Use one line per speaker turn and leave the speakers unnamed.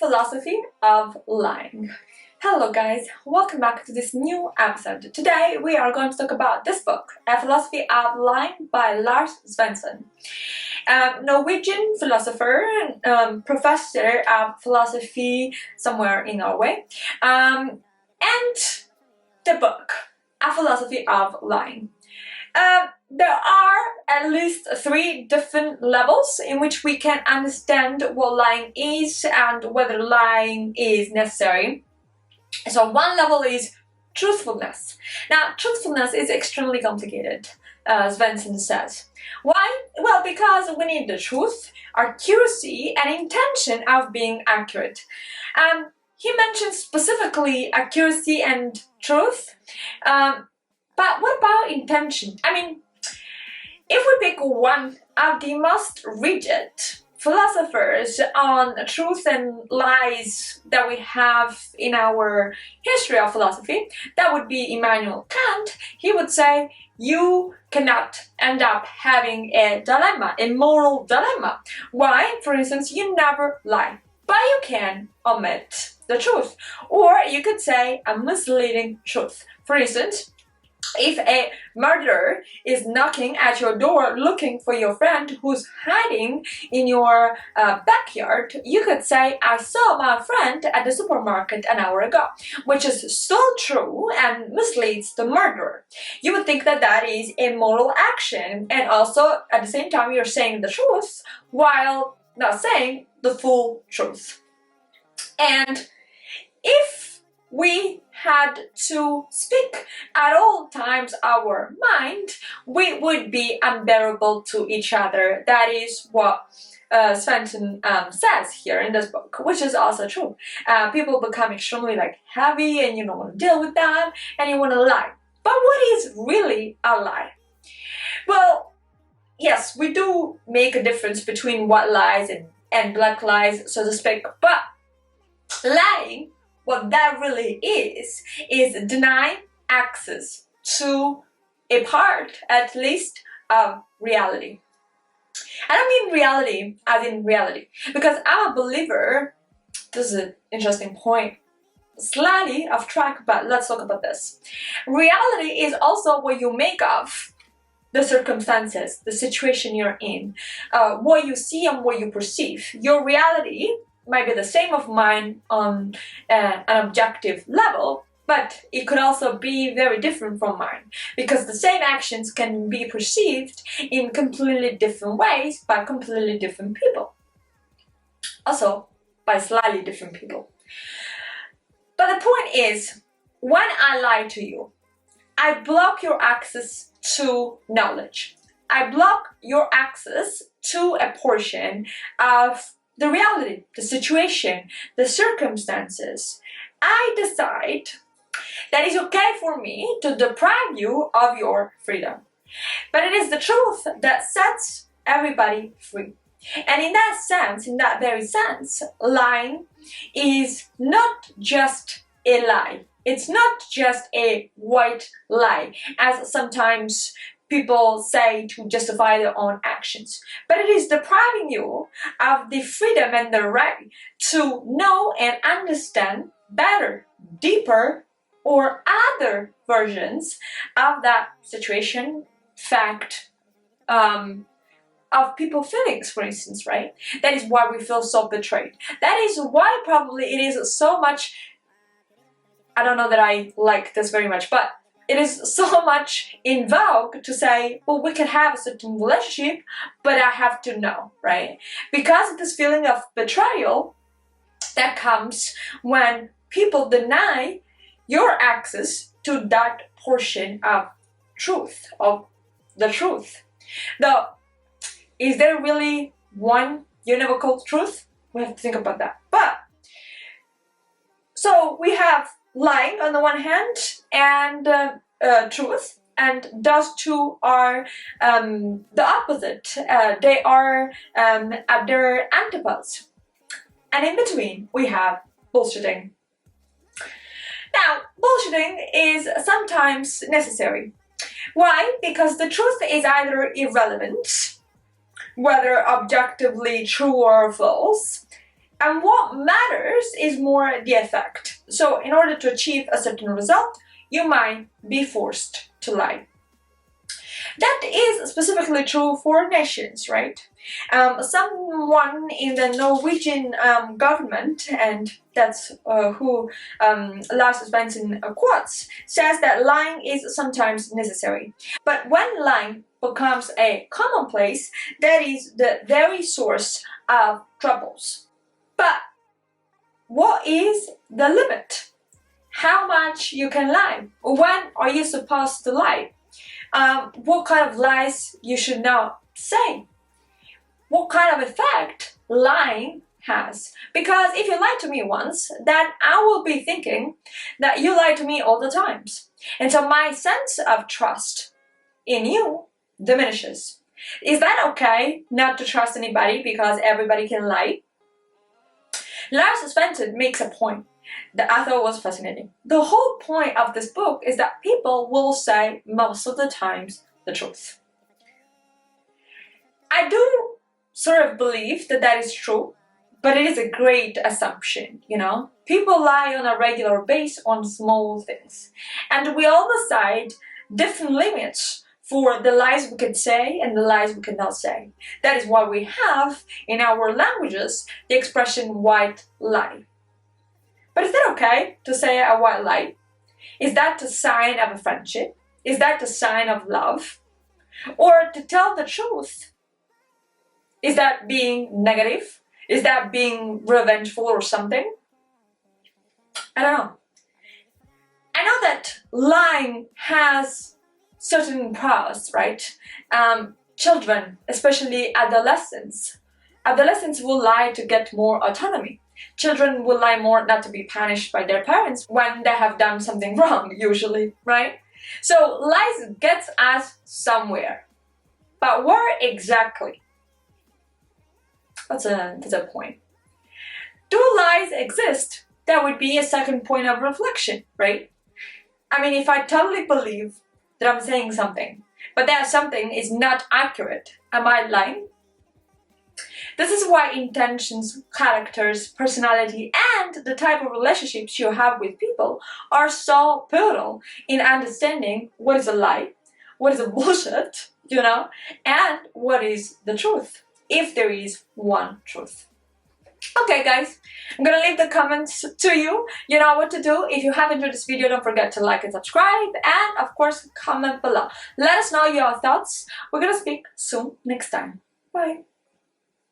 philosophy of lying. Hello guys, welcome back to this new episode. Today we are going to talk about this book, A Philosophy of Lying by Lars Svensson. Norwegian philosopher, professor of philosophy somewhere in Norway, and the book, A Philosophy of Lying. There are at least 3 different levels in which we can understand what lying is and whether lying is necessary. So one level is truthfulness. Now, truthfulness is extremely complicated, Svensson says. Why? Well, because we need the truth, accuracy, and intention of being accurate. He mentions specifically accuracy and truth, but what about intention? I mean, if we pick one of the most rigid philosophers on truth and lies that we have in our history of philosophy, that would be Immanuel Kant. He would say, you cannot end up having a dilemma, a moral dilemma. Why? For instance, you never lie, but you can omit the truth. Or you could say a misleading truth. For instance, if a murderer is knocking at your door looking for your friend who's hiding in your backyard, you could say, I saw my friend at the supermarket an hour ago, which is still true and misleads the murderer. You would think that that is a moral action, and also at the same time you're saying the truth while not saying the full truth. And if we had to speak at all times our mind, we would be unbearable to each other. That is what Svensson says here in this book, which is also true. People become extremely heavy and you don't want to deal with that and you want to lie. But what is really a lie? Well, yes, we do make a difference between white lies and black lies, so to speak, but lying, what that really is denying access to a part, at least, of reality. I don't mean reality as in reality, because I'm a believer. This is an interesting point, slightly off track, but let's talk about this. Reality is also what you make of the circumstances, the situation you're in, what you see and what you perceive. Your reality might be the same of mine on an objective level, but it could also be very different from mine, because the same actions can be perceived in completely different ways by completely different people. Also, by slightly different people. But the point is, when I lie to you, I block your access to knowledge. I block your access to a portion of the reality, the situation, the circumstances. I decide that it's okay for me to deprive you of your freedom. But it is the truth that sets everybody free. And in that sense, in that very sense, lying is not just a lie. It's not just a white lie, as sometimes people say to justify their own actions. But it is depriving you of the freedom and the right to know and understand better, deeper, or other versions of that situation, fact, of people's feelings, for instance, right? That is why we feel so betrayed. That is why probably it is so much, I don't know that I like this very much, but it is so much in vogue to say, well, we can have a certain relationship, but I have to know, right? Because of this feeling of betrayal that comes when people deny your access to that portion of truth, of the truth. Now, is there really one univocal truth? We have to think about that. But, so we have lying on the one hand and truth, and those two are the opposite. They are at their antipodes. And in between we have bullshitting. Now, bullshitting is sometimes necessary. Why? Because the truth is either irrelevant, whether objectively true or false, And what matters is more the effect. So in order to achieve a certain result, you might be forced to lie. That is specifically true for nations, right? Someone in the Norwegian government, and that's who Lars Svensson quotes, says that lying is sometimes necessary. But when lying becomes a commonplace, that is the very source of troubles. But what is the limit? How much you can lie? When are you supposed to lie? What kind of lies you should not say? What kind of effect lying has? Because if you lie to me once, then I will be thinking that you lie to me all the times. And so my sense of trust in you diminishes. Is that okay not to trust anybody because everybody can lie? Lars Svensson makes a point that I thought was fascinating. The whole point of this book is that people will say most of the times the truth. I do sort of believe that that is true, but it is a great assumption, you know? People lie on a regular basis on small things. And we all decide different limits for the lies we can say and the lies we cannot say. That is why we have in our languages the expression white lie. But is that okay to say a white lie? Is that a sign of a friendship? Is that a sign of love? Or to tell the truth? Is that being negative? Is that being revengeful or something? I don't know. I know that lying has certain pros, right? Children, especially adolescents. Adolescents will lie to get more autonomy. Children will lie more not to be punished by their parents when they have done something wrong, usually, right? So lies gets us somewhere. But where exactly? That's a point. Do lies exist? That would be a second point of reflection, right? I mean, if I totally believe that I'm saying something, but that something is not accurate, am I lying? This is why intentions, characters, personality, and the type of relationships you have with people are so pivotal in understanding what is a lie, what is a bullshit, you know, and what is the truth, if there is one truth. Okay guys, I'm gonna leave the comments to you. You know what to do. If you have enjoyed this video, don't forget to like and subscribe, and of course comment below. Let us know your thoughts. We're gonna speak soon next time. Bye.